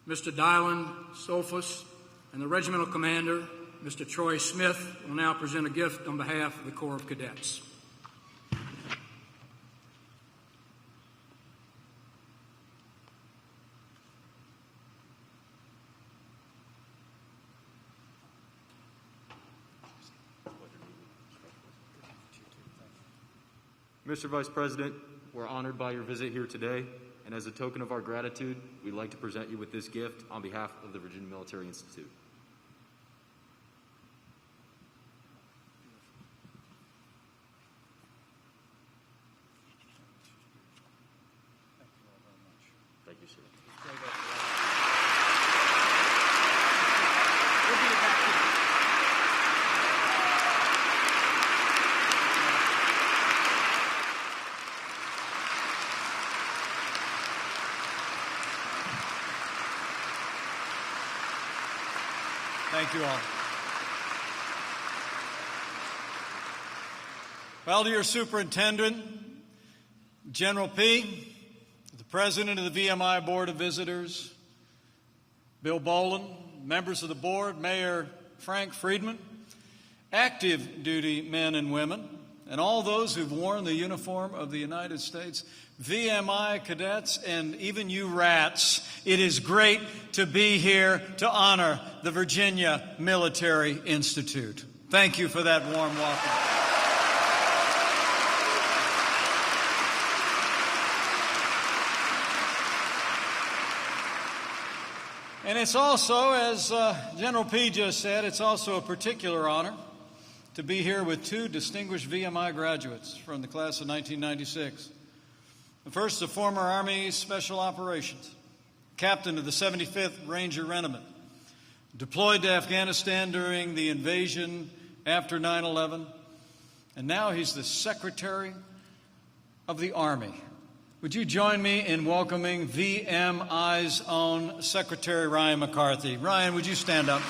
Mr. Dylan Sophus, and the regimental commander, Mr. Troy Smith, will now present a gift on behalf of the Corps of Cadets. Mr. Vice President, we're honored by your visit here today, and as a token of our gratitude, we'd like to present you with this gift on behalf of the Virginia Military Institute. Thank you, sir. Thank you all. Well, dear Superintendent, General P., the President of the VMI Board of Visitors, Bill Boland, members of the board, Mayor Frank Friedman, active duty men and women, and all those who've worn the uniform of the United States, VMI cadets, and even you rats, it is great to be here to honor the Virginia Military Institute. Thank you for that warm welcome. And it's also, as General P just said, it's also a particular honor to be here with two distinguished VMI graduates from the class of 1996. The first, a former Army Special Operations, captain of the 75th Ranger Regiment, deployed to Afghanistan during the invasion after 9/11, and now he's the Secretary of the Army. Would you join me in welcoming VMI's own Secretary Ryan McCarthy? Ryan, would you stand up?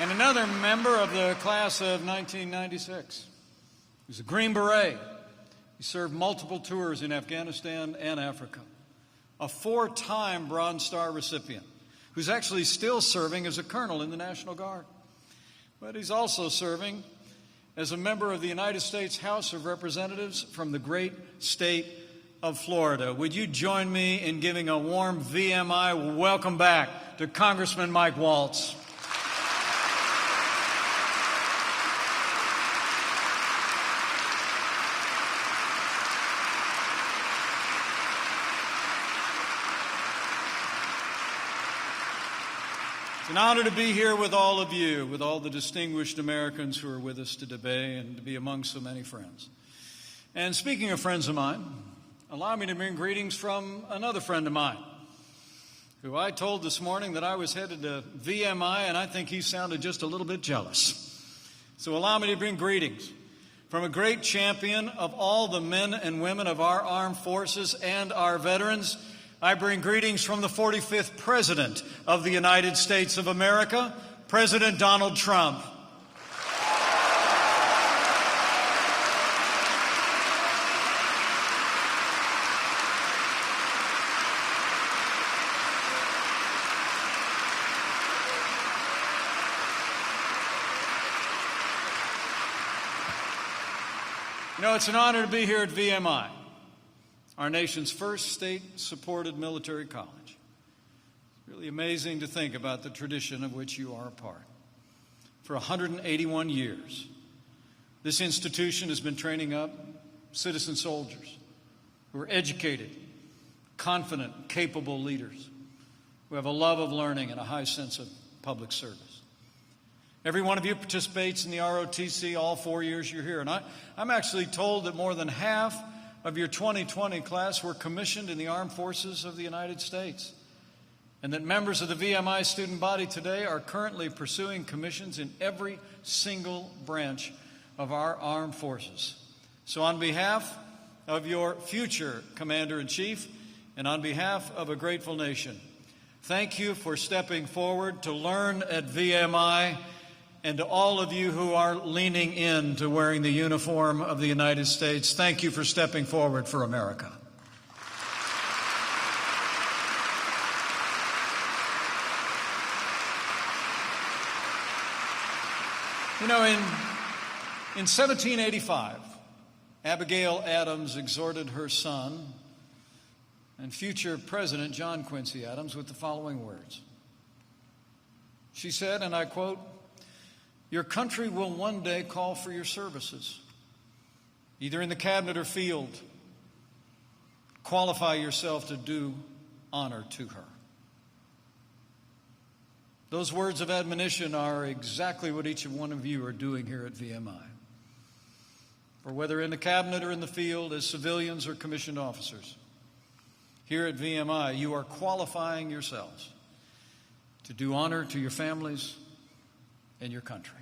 And another member of the class of 1996. He's a Green Beret. He served multiple tours in Afghanistan and Africa. A 4-time Bronze Star recipient who's actually still serving as a colonel in the National Guard. But he's also serving as a member of the United States House of Representatives from the great state of Florida. Would you join me in giving a warm VMI welcome back to Congressman Mike Waltz? It's an honor to be here with all of you, with all the distinguished Americans who are with us today, and to be among so many friends. And speaking of friends of mine, allow me to bring greetings from another friend of mine, who I told this morning that I was headed to VMI, and I think he sounded just a little bit jealous. So allow me to bring greetings from a great champion of all the men and women of our armed forces and our veterans. I bring greetings from the 45th President of the United States of America, President Donald Trump. You know, it's an honor to be here at VMI, our nation's first state-supported military college. It's really amazing to think about the tradition of which you are a part. For 181 years, this institution has been training up citizen soldiers who are educated, confident, capable leaders who have a love of learning and a high sense of public service. Every one of you participates in the ROTC all 4 years you're here. And I'm actually told that more than half of your 2020 class were commissioned in the armed forces of the United States, and that members of the VMI student body today are currently pursuing commissions in every single branch of our armed forces. So on behalf of your future Commander-in-Chief and on behalf of a grateful nation, thank you for stepping forward to learn at VMI and to all of you who are leaning in to wearing the uniform of the United States, thank you for stepping forward for America. You know, in 1785, Abigail Adams exhorted her son and future President John Quincy Adams with the following words. She said, and I quote, "Your country will one day call for your services, either in the cabinet or field. Qualify yourself to do honor to her." Those words of admonition are exactly what each one of you are doing here at VMI. For whether in the cabinet or in the field, as civilians or commissioned officers, here at VMI, you are qualifying yourselves to do honor to your families and your country.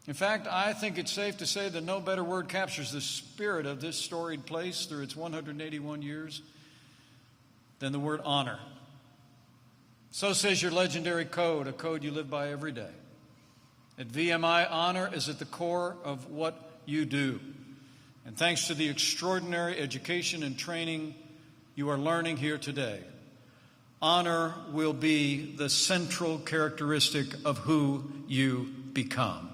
In fact, I think it's safe to say that no better word captures the spirit of this storied place through its 181 years than the word honor. So says your legendary code, a code you live by every day. At VMI, honor is at the core of what you do. And thanks to the extraordinary education and training you are learning here today, honor will be the central characteristic of who you become.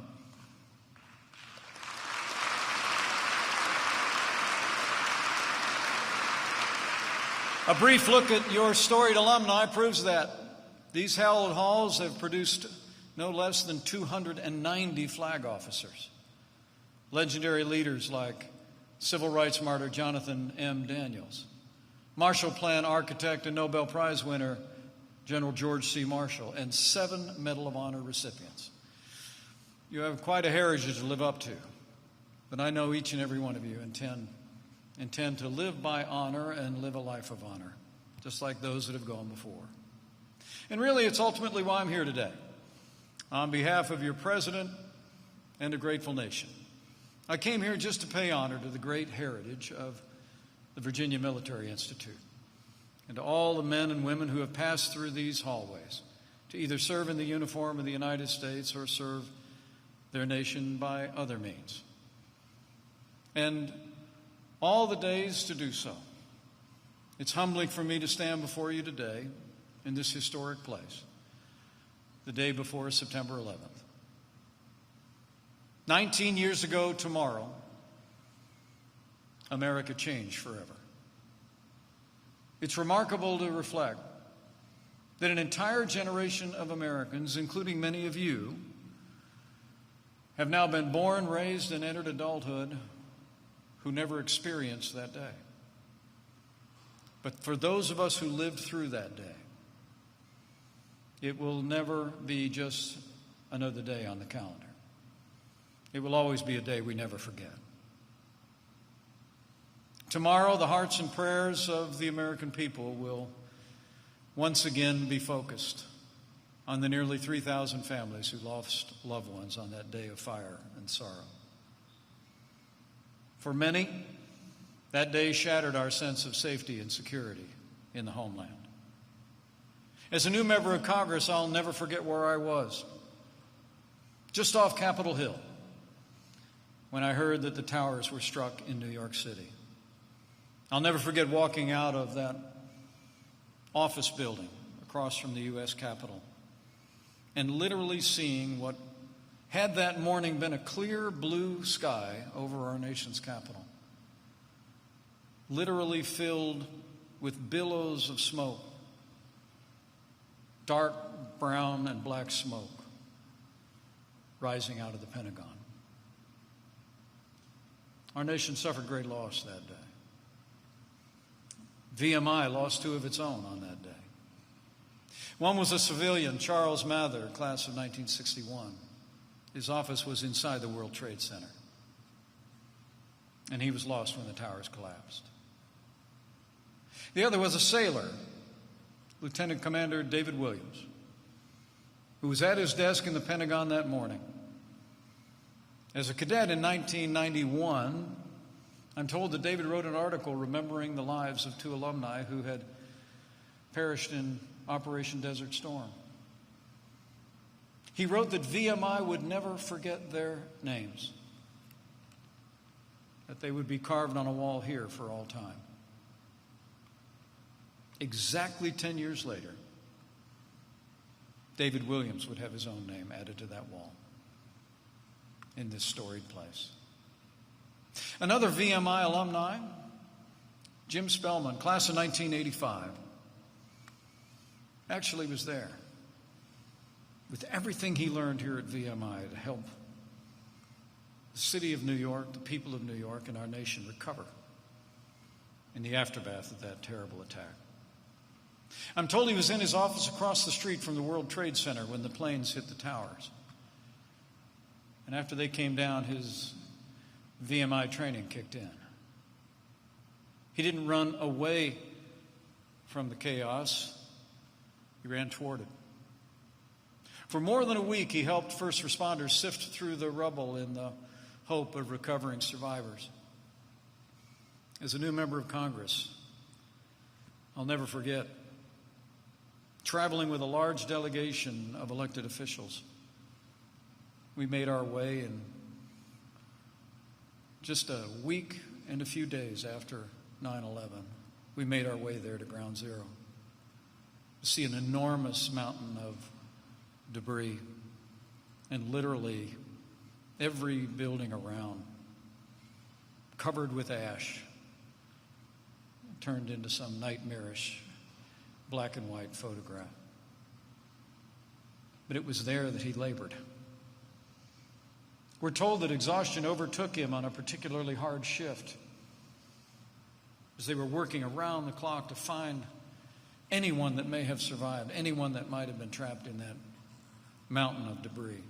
A brief look at your storied alumni proves that. These hallowed halls have produced no less than 290 flag officers, legendary leaders like civil rights martyr Jonathan M. Daniels, Marshall Plan architect and Nobel Prize winner General George C. Marshall, and 7 Medal of Honor recipients. You have quite a heritage to live up to, but I know each and every one of you intend to live by honor and live a life of honor, just like those that have gone before. And really, it's ultimately why I'm here today, on behalf of your president and a grateful nation. I came here just to pay honor to the great heritage of the Virginia Military Institute and to all the men and women who have passed through these hallways to either serve in the uniform of the United States or serve their nation by other means. And all the days to do so. It's humbling for me to stand before you today in this historic place, the day before September 11th. 19 years ago tomorrow, America changed forever. It's remarkable to reflect that an entire generation of Americans, including many of you, have now been born, raised, and entered adulthood who never experienced that day. But for those of us who lived through that day, it will never be just another day on the calendar. It will always be a day we never forget. Tomorrow, the hearts and prayers of the American people will once again be focused on the nearly 3,000 families who lost loved ones on that day of fire and sorrow. For many, that day shattered our sense of safety and security in the homeland. As a new member of Congress, I'll never forget where I was, just off Capitol Hill, when I heard that the towers were struck in New York City. I'll never forget walking out of that office building across from the U.S. Capitol and literally seeing what had that morning been a clear blue sky over our nation's capital, literally filled with billows of smoke, dark brown and black smoke rising out of the Pentagon. Our nation suffered great loss that day. VMI lost 2 of its own on that day. One was a civilian, Charles Mather, class of 1961. His office was inside the World Trade Center, and he was lost when the towers collapsed. The other was a sailor, Lieutenant Commander David Williams, who was at his desk in the Pentagon that morning. As a cadet in 1991, I'm told that David wrote an article remembering the lives of 2 alumni who had perished in Operation Desert Storm. He wrote that VMI would never forget their names, that they would be carved on a wall here for all time. Exactly 10 years later, David Williams would have his own name added to that wall in this storied place. Another VMI alumni, Jim Spellman, class of 1985, actually was there with everything he learned here at VMI to help the city of New York, the people of New York, and our nation recover in the aftermath of that terrible attack. I'm told he was in his office across the street from the World Trade Center when the planes hit the towers. And after they came down, his VMI training kicked in. He didn't run away from the chaos. He ran toward it. For more than a week, he helped first responders sift through the rubble in the hope of recovering survivors. As a new member of Congress, I'll never forget traveling with a large delegation of elected officials. We made our way, and just a week and a few days after 9/11, we made our way there to Ground Zero to see an enormous mountain of debris, and literally every building around covered with ash, turned into some nightmarish black and white photograph. But it was there that he labored. We're told that exhaustion overtook him on a particularly hard shift as they were working around the clock to find anyone that may have survived, anyone that might have been trapped in that mountain of debris.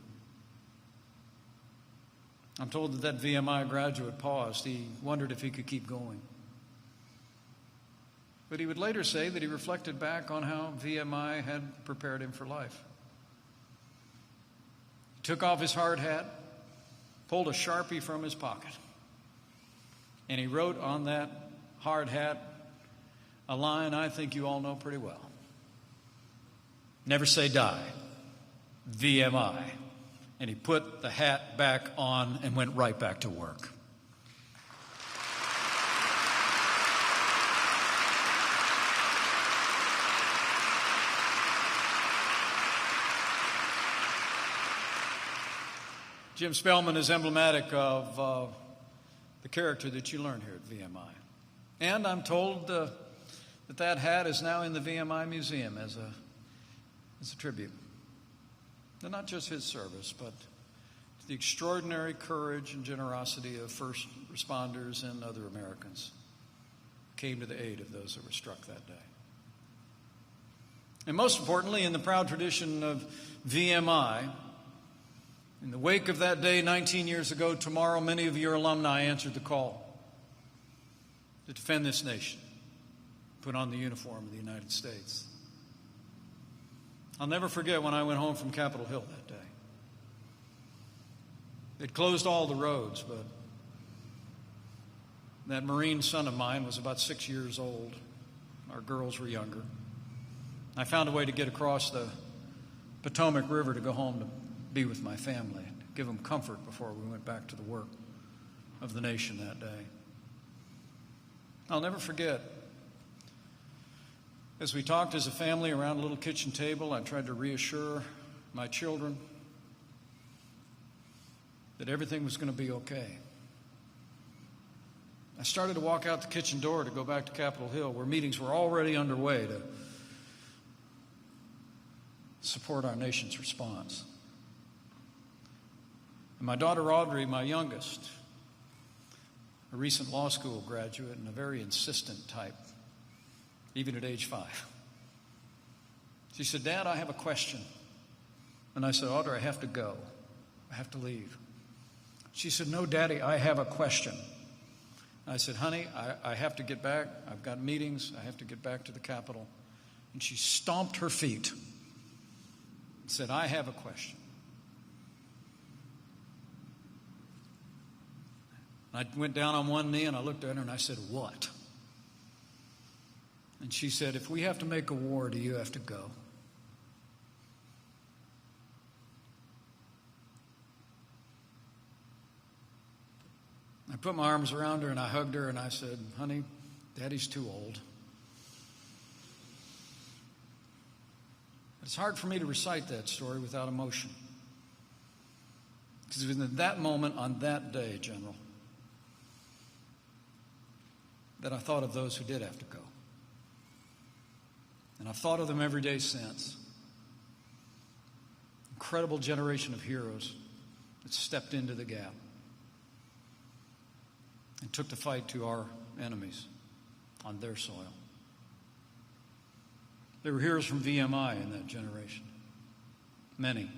I'm told that VMI graduate paused. He wondered if he could keep going. But he would later say that he reflected back on how VMI had prepared him for life. He took off his hard hat, pulled a Sharpie from his pocket, and he wrote on that hard hat a line I think you all know pretty well. Never say die, VMI. And he put the hat back on and went right back to work. Jim Spellman is emblematic of the character that you learn here at VMI. And I'm told that hat is now in the VMI Museum as a tribute. And not just his service, but the extraordinary courage and generosity of first responders and other Americans who came to the aid of those that were struck that day. And most importantly, in the proud tradition of VMI, in the wake of that day 19 years ago, tomorrow, many of your alumni answered the call to defend this nation, put on the uniform of the United States. I'll never forget when I went home from Capitol Hill that day. They'd closed all the roads, but that Marine son of mine was about 6 years old. Our girls were younger. I found a way to get across the Potomac River to go home to be with my family, give them comfort before we went back to the work of the nation that day. I'll never forget, as we talked as a family around a little kitchen table, I tried to reassure my children that everything was going to be okay. I started to walk out the kitchen door to go back to Capitol Hill, where meetings were already underway to support our nation's response. And my daughter Audrey, my youngest, a recent law school graduate and a very insistent type, even at age 5. She said, "Dad, I have a question." And I said, "Audrey, I have to go. I have to leave." She said, "No, Daddy, I have a question." And I said, "Honey, I have to get back. I've got meetings. I have to get back to the Capitol." And she stomped her feet and said, "I have a question." I went down on one knee and I looked at her and I said, "What?" And she said, "If we have to make a war, do you have to go?" put my arms around her and I hugged her and I said, "Honey, Daddy's too old." It's hard for me to recite that story without emotion. Because it was in that moment, on that day, General, that I thought of those who did have to go. And I've thought of them every day since. Incredible generation of heroes that stepped into the gap and took the fight to our enemies on their soil. There were heroes from VMI in that generation. Many.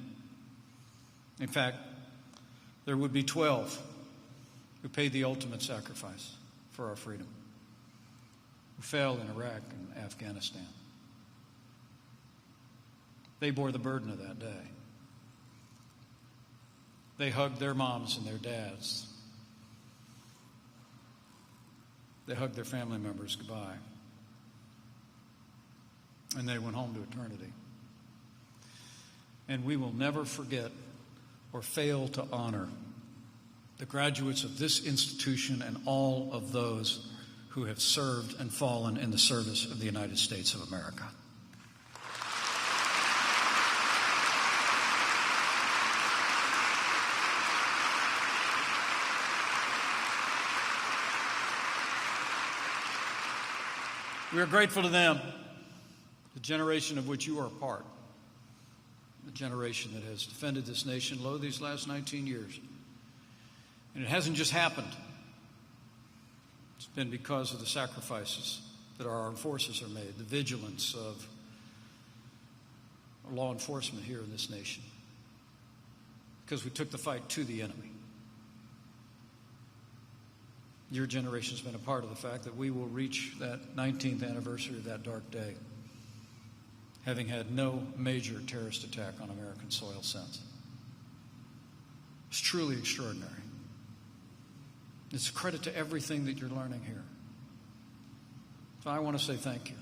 In fact, there would be 12 who paid the ultimate sacrifice for our freedom, who fell in Iraq and Afghanistan. They bore the burden of that day. They hugged their moms and their dads. They hugged their family members goodbye. And they went home to eternity. And we will never forget or fail to honor the graduates of this institution and all of those who have served and fallen in the service of the United States of America. We are grateful to them, the generation of which you are a part, the generation that has defended this nation these last 19 years. And it hasn't just happened. It's been because of the sacrifices that our armed forces are made, the vigilance of law enforcement here in this nation, because we took the fight to the enemy. Your generation has been a part of the fact that we will reach that 19th anniversary of that dark day, having had no major terrorist attack on American soil since. It's truly extraordinary. It's a credit to everything that you're learning here. So I want to say thank you.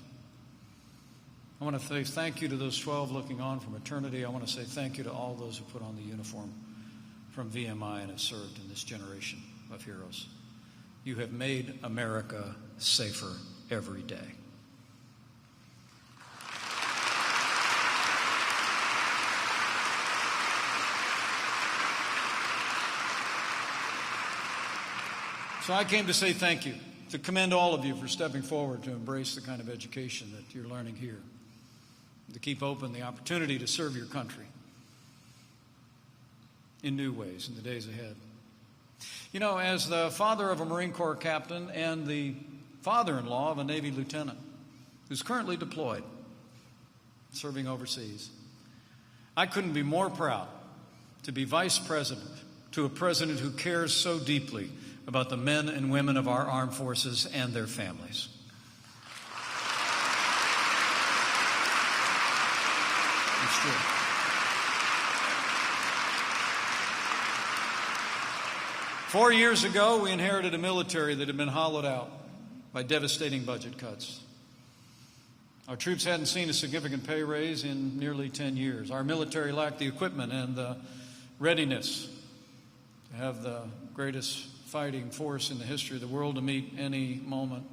I want to say thank you to those 12 looking on from eternity. I want to say thank you to all those who put on the uniform from VMI and have served in this generation of heroes. You have made America safer every day. So I came to say thank you, to commend all of you for stepping forward to embrace the kind of education that you're learning here, to keep open the opportunity to serve your country in new ways in the days ahead. You know, as the father of a Marine Corps captain and the father-in-law of a Navy lieutenant who's currently deployed, serving overseas, I couldn't be more proud to be vice president to a president who cares so deeply about the men and women of our armed forces and their families. It's true. Four years ago, we inherited a military that had been hollowed out by devastating budget cuts. Our troops hadn't seen a significant pay raise in nearly 10 years. Our military lacked the equipment and the readiness to have the greatest fighting force in the history of the world to meet any moment.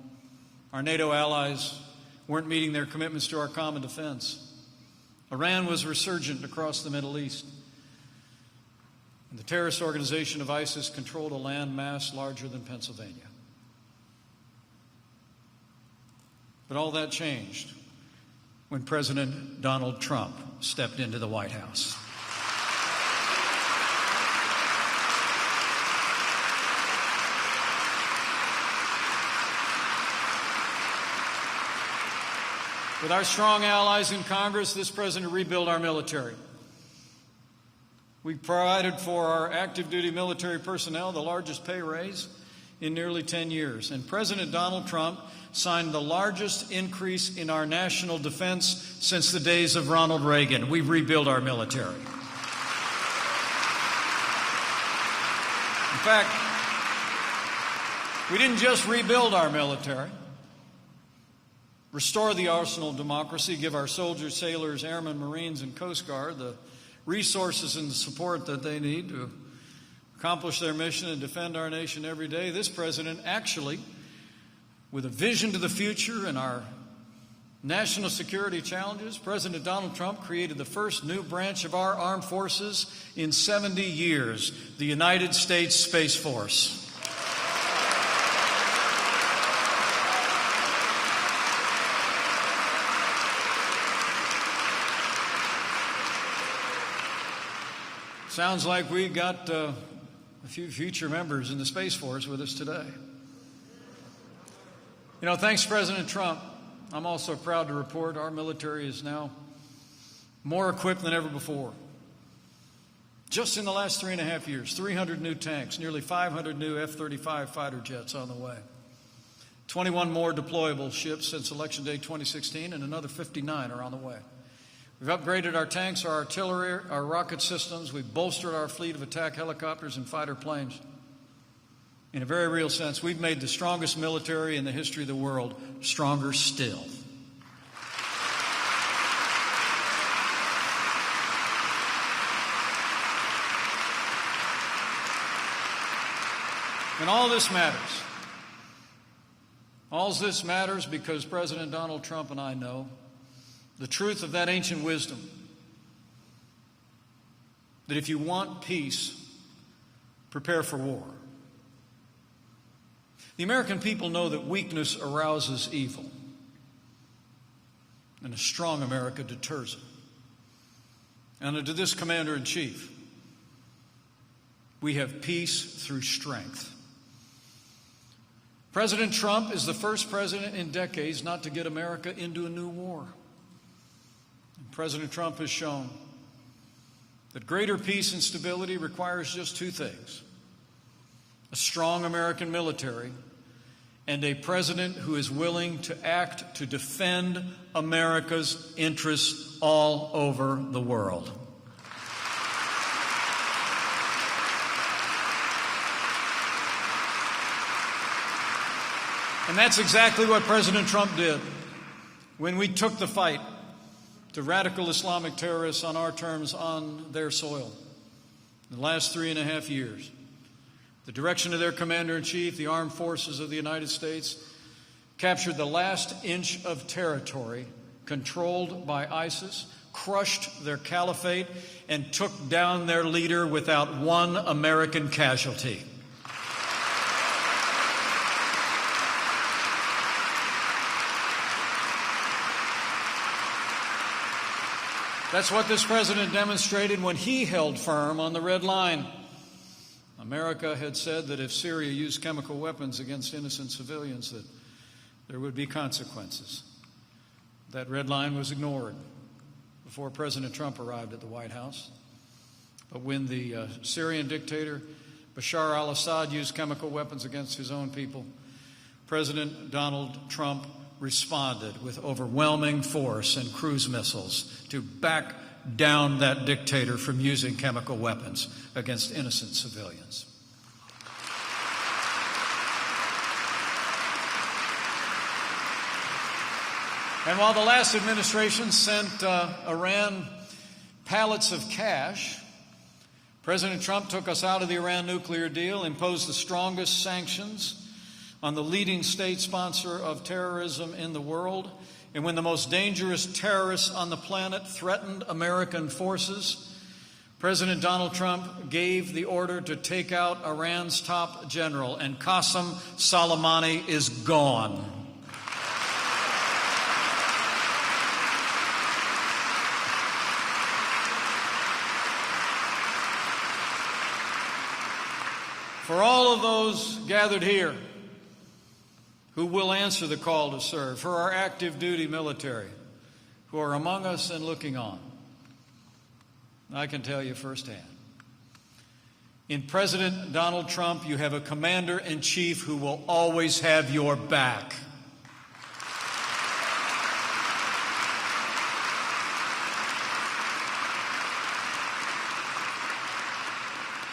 Our NATO allies weren't meeting their commitments to our common defense. Iran was resurgent across the Middle East. And the terrorist organization of ISIS controlled a land mass larger than Pennsylvania. But all that changed when President Donald Trump stepped into the White House. With our strong allies in Congress, this president rebuilt our military. We provided for our active duty military personnel the largest pay raise in nearly 10 years. And President Donald Trump signed the largest increase in our national defense since the days of Ronald Reagan. We've rebuilt our military. In fact, we didn't just rebuild our military, restore the arsenal of democracy, give our soldiers, sailors, airmen, Marines, and Coast Guard the resources and the support that they need to accomplish their mission and defend our nation every day. This president actually, with a vision to the future and our national security challenges, President Donald Trump created the first new branch of our armed forces in 70 years, the United States Space Force. Sounds like we got a few future members in the Space Force with us today. You know, thanks to President Trump, I'm also proud to report our military is now more equipped than ever before. Just in the last 3.5 years, 300 new tanks, nearly 500 new F-35 fighter jets on the way, 21 more deployable ships since Election Day 2016, and another 59 are on the way. We've upgraded our tanks, our artillery, our rocket systems. We've bolstered our fleet of attack helicopters and fighter planes. In a very real sense, we've made the strongest military in the history of the world stronger still. And all this matters. All this matters because President Donald Trump and I know the truth of that ancient wisdom, that if you want peace, prepare for war. The American people know that weakness arouses evil, and a strong America deters it. And to this Commander-in-Chief, we have peace through strength. President Trump is the first president in decades not to get America into a new war. President Trump has shown that greater peace and stability requires just two things: a strong American military and a president who is willing to act to defend America's interests all over the world. And that's exactly what President Trump did when we took the fight to radical Islamic terrorists on our terms on their soil. In the last 3.5 years, the direction of their Commander-in-Chief, the armed forces of the United States, captured the last inch of territory controlled by ISIS, crushed their caliphate, and took down their leader without one American casualty. That's what this president demonstrated when he held firm on the red line. America had said that if Syria used chemical weapons against innocent civilians, that there would be consequences. That red line was ignored before President Trump arrived at the White House. But when the Syrian dictator Bashar al-Assad used chemical weapons against his own people, President Donald Trump responded with overwhelming force and cruise missiles to back down that dictator from using chemical weapons against innocent civilians. And while the last administration sent Iran pallets of cash, President Trump took us out of the Iran nuclear deal, imposed the strongest sanctions on the leading state sponsor of terrorism in the world. And when the most dangerous terrorists on the planet threatened American forces, President Donald Trump gave the order to take out Iran's top general, and Qasem Soleimani is gone. For all of those gathered here who will answer the call to serve, for our active duty military who are among us and looking on, I can tell you firsthand, in President Donald Trump, you have a commander-in-chief who will always have your back.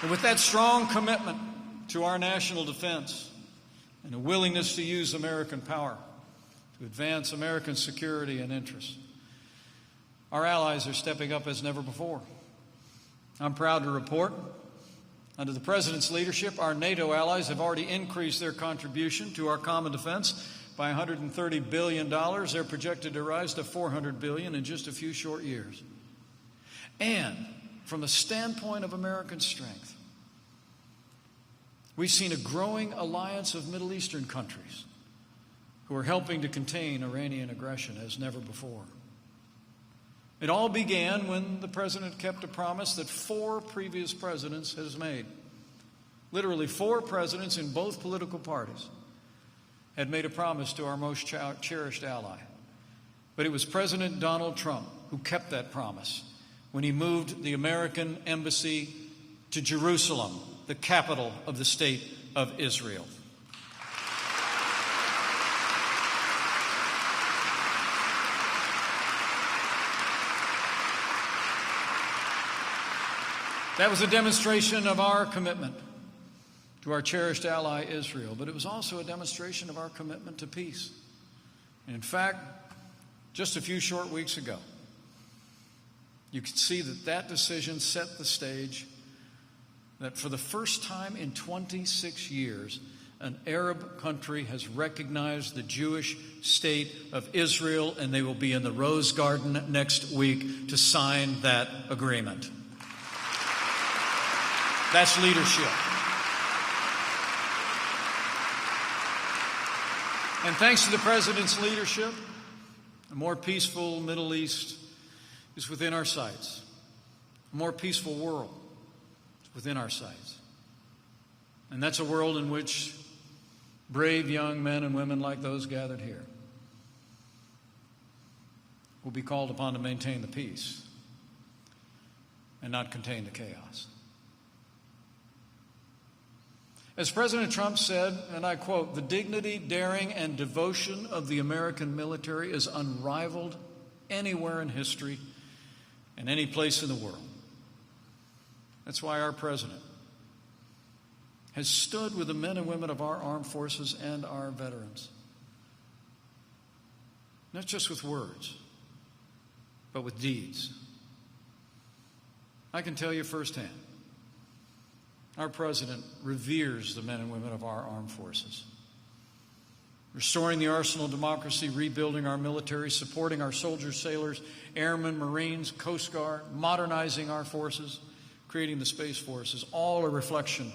And with that strong commitment to our national defense and a willingness to use American power to advance American security and interests, our allies are stepping up as never before. I'm proud to report Under the President's leadership, our NATO allies have already increased their contribution to our common defense by $130 billion. They're projected to rise to $400 billion in just a few short years. And from the standpoint of American strength, we've seen a growing alliance of Middle Eastern countries who are helping to contain Iranian aggression as never before. It all began when the President kept a promise that 4 previous presidents has made. Literally 4 presidents in both political parties had made a promise to our most cherished ally. But it was President Donald Trump who kept that promise when he moved the American embassy to Jerusalem, the capital of the state of Israel. That was a demonstration of our commitment to our cherished ally Israel, but it was also a demonstration of our commitment to peace. In fact, just a few short weeks ago, you could see that decision set the stage that for the first time in 26 years, an Arab country has recognized the Jewish state of Israel, and they will be in the Rose Garden next week to sign that agreement. That's leadership. And thanks to the President's leadership, a more peaceful Middle East is within our sights. A more peaceful world is within our sights. And that's a world in which brave young men and women like those gathered here will be called upon to maintain the peace and not contain the chaos. As President Trump said, and I quote, "The dignity, daring, and devotion of the American military is unrivaled anywhere in history and any place in the world." That's why our President has stood with the men and women of our armed forces and our veterans. Not just with words, but with deeds. I can tell you firsthand, our President reveres the men and women of our armed forces. Restoring the arsenal of democracy, rebuilding our military, supporting our soldiers, sailors, airmen, Marines, Coast Guard, modernizing our forces, creating the Space Force is all a reflection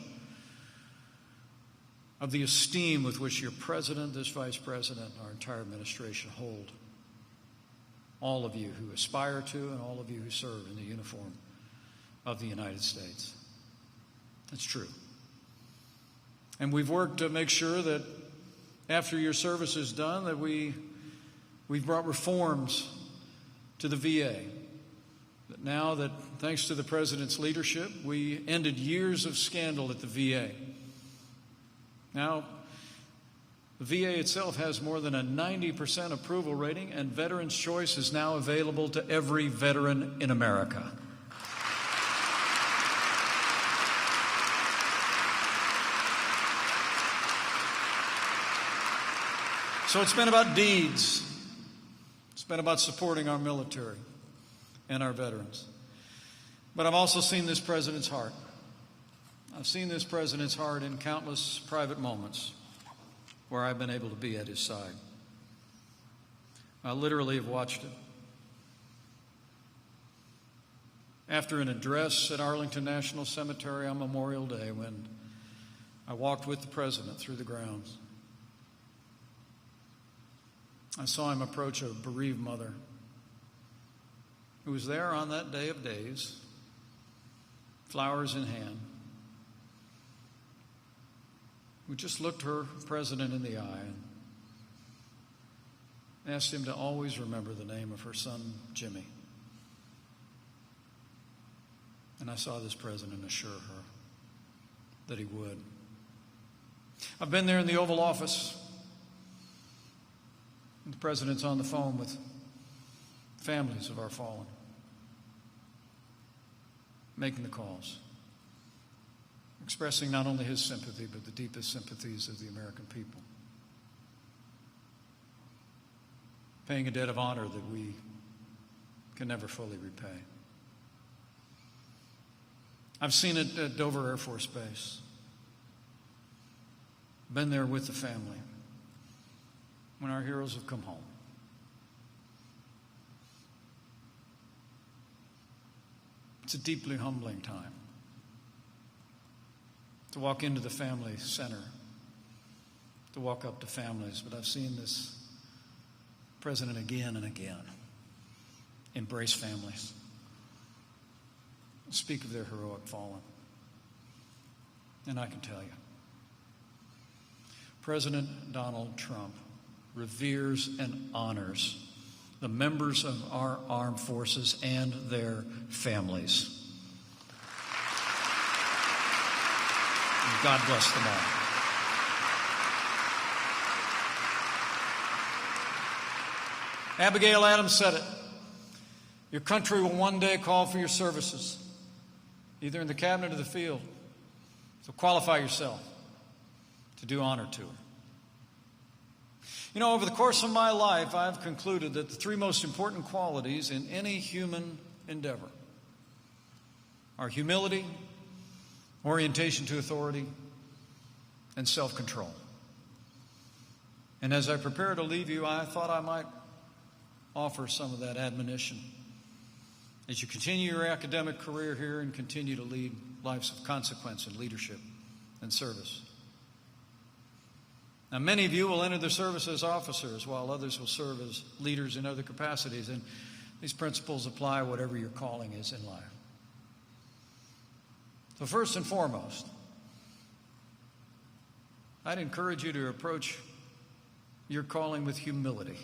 of the esteem with which your President, this Vice President, and our entire administration hold all of you who aspire to and all of you who serve in the uniform of the United States. That's true. And we've worked to make sure that after your service is done, that we've brought reforms to the VA. That now that, thanks to the President's leadership, we ended years of scandal at the VA. Now, the VA itself has more than a 90% approval rating, and Veterans Choice is now available to every veteran in America. So it's been about deeds. It's been about supporting our military and our veterans. But I've also seen this President's heart. I've seen this President's heart in countless private moments where I've been able to be at his side. I literally have watched it. After an address at Arlington National Cemetery on Memorial Day, when I walked with the President through the grounds, I saw him approach a bereaved mother who was there on that day of days, flowers in hand, who just looked her President in the eye and asked him to always remember the name of her son, Jimmy. And I saw this President assure her that he would. I've been there in the Oval Office. The President's on the phone with families of our fallen, making the calls, expressing not only his sympathy, but the deepest sympathies of the American people, paying a debt of honor that we can never fully repay. I've seen it at Dover Air Force Base. Been there with the family when our heroes have come home. It's a deeply humbling time to walk into the family center, to walk up to families. But I've seen this president again and again embrace families, speak of their heroic fallen. And I can tell you, President Donald Trump reveres and honors the members of our armed forces and their families. And God bless them all. Abigail Adams said it. Your country will one day call for your services, either in the cabinet or the field. So qualify yourself to do honor to her. You know, over the course of my life, I've concluded that the three most important qualities in any human endeavor are humility, orientation to authority, and self-control. And as I prepare to leave you, I thought I might offer some of that admonition as you continue your academic career here and continue to lead lives of consequence and leadership and service. Now, many of you will enter the service as officers, while others will serve as leaders in other capacities, and these principles apply whatever your calling is in life. So first and foremost, I'd encourage you to approach your calling with humility.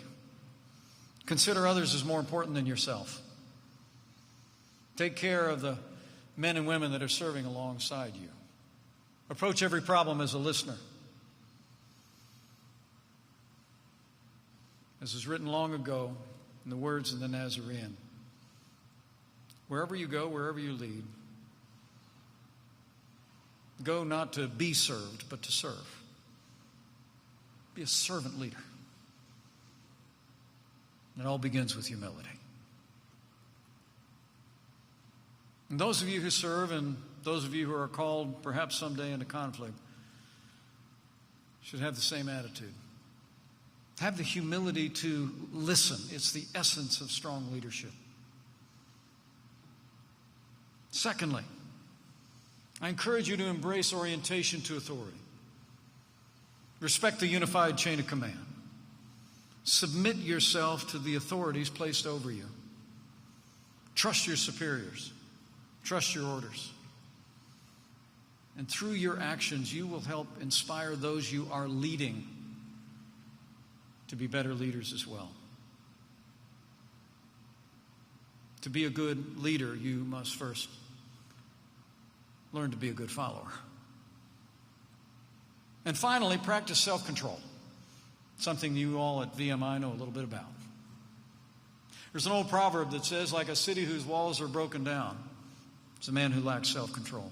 Consider others as more important than yourself. Take care of the men and women that are serving alongside you. Approach every problem as a listener. As was written long ago in the words of the Nazarene, wherever you go, wherever you lead, go not to be served, but to serve. Be a servant leader. And it all begins with humility. And those of you who serve and those of you who are called perhaps someday into conflict should have the same attitude. Have the humility to listen. It's the essence of strong leadership. Secondly, I encourage you to embrace orientation to authority. Respect the unified chain of command. Submit yourself to the authorities placed over you. Trust your superiors. Trust your orders. And through your actions, you will help inspire those you are leading to be better leaders as well. To be a good leader, you must first learn to be a good follower. And finally, practice self-control, something you all at VMI know a little bit about. There's an old proverb that says, like a city whose walls are broken down, it's a man who lacks self-control.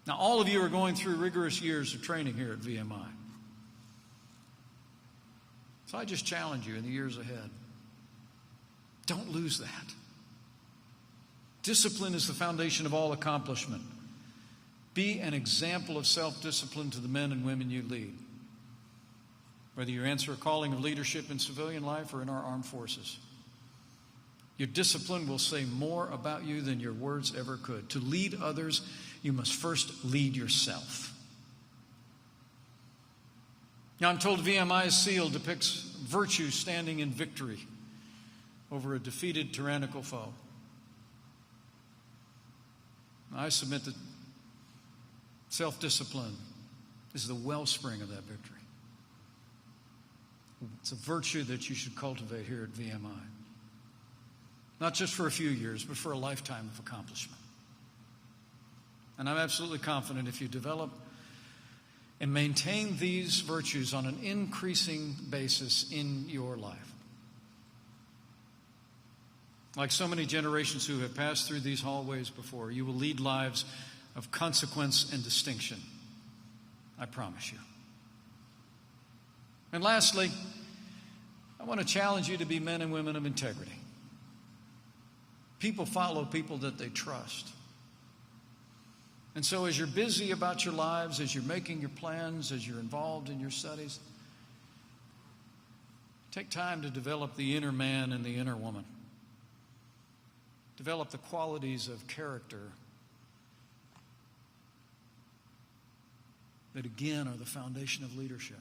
Now, all of you are going through rigorous years of training here at VMI. So I just challenge you in the years ahead. Don't lose that. Discipline is the foundation of all accomplishment. Be an example of self-discipline to the men and women you lead, whether you answer a calling of leadership in civilian life or in our armed forces. Your discipline will say more about you than your words ever could. To lead others, you must first lead yourself. Now, I'm told VMI's seal depicts virtue standing in victory over a defeated tyrannical foe. I submit that self-discipline is the wellspring of that victory. It's a virtue that you should cultivate here at VMI. Not just for a few years, but for a lifetime of accomplishment. And I'm absolutely confident if you develop and maintain these virtues on an increasing basis in your life, like so many generations who have passed through these hallways before, you will lead lives of consequence and distinction. I promise you. And lastly, I want to challenge you to be men and women of integrity. People follow people that they trust. And so as you're busy about your lives, as you're making your plans, as you're involved in your studies, take time to develop the inner man and the inner woman. Develop the qualities of character that, again, are the foundation of leadership.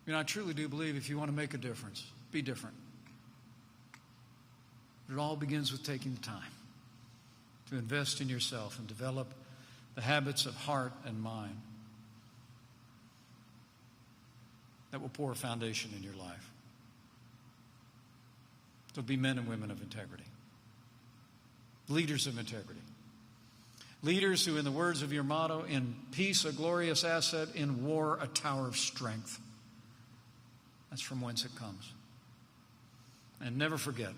You know, I truly do believe if you want to make a difference, be different. It all begins with taking the time to invest in yourself and develop the habits of heart and mind that will pour a foundation in your life. So be men and women of integrity. Leaders of integrity. Leaders who, in the words of your motto, in peace a glorious asset, in war a tower of strength. That's from whence it comes. And never forget,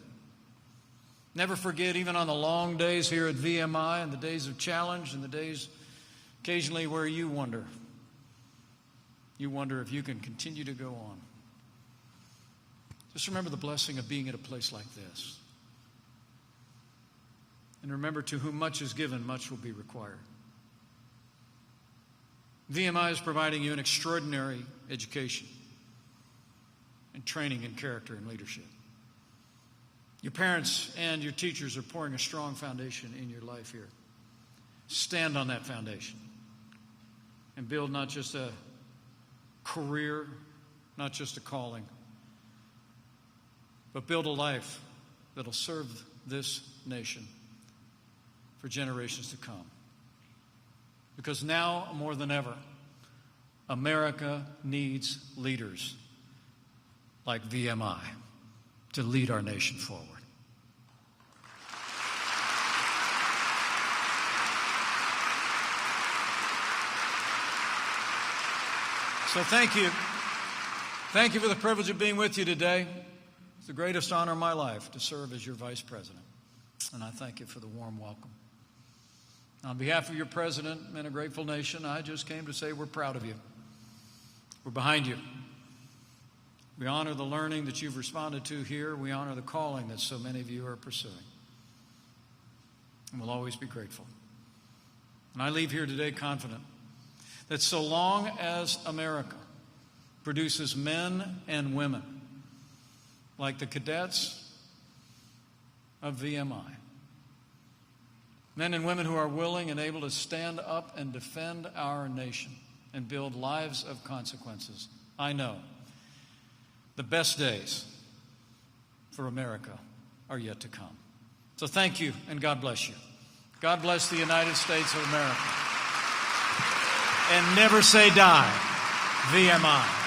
even on the long days here at VMI and the days of challenge and the days occasionally where you wonder if you can continue to go on. Just remember the blessing of being at a place like this. And remember, to whom much is given, much will be required. VMI is providing you an extraordinary education and training in character and leadership. Your parents and your teachers are pouring a strong foundation in your life here. Stand on that foundation and build not just a career, not just a calling, but build a life that'll serve this nation for generations to come. Because now more than ever, America needs leaders like VMI to lead our nation forward. So thank you. Thank you for the privilege of being with you today. It's the greatest honor of my life to serve as your vice president. And I thank you for the warm welcome. On behalf of your president and a grateful nation, I just came to say we're proud of you. We're behind you. We honor the learning that you've responded to here. We honor the calling that so many of you are pursuing. And we'll always be grateful. And I leave here today confident that so long as America produces men and women like the cadets of VMI, men and women who are willing and able to stand up and defend our nation and build lives of consequences, I know the best days for America are yet to come. So thank you, and God bless you. God bless the United States of America. And never say die, VMI.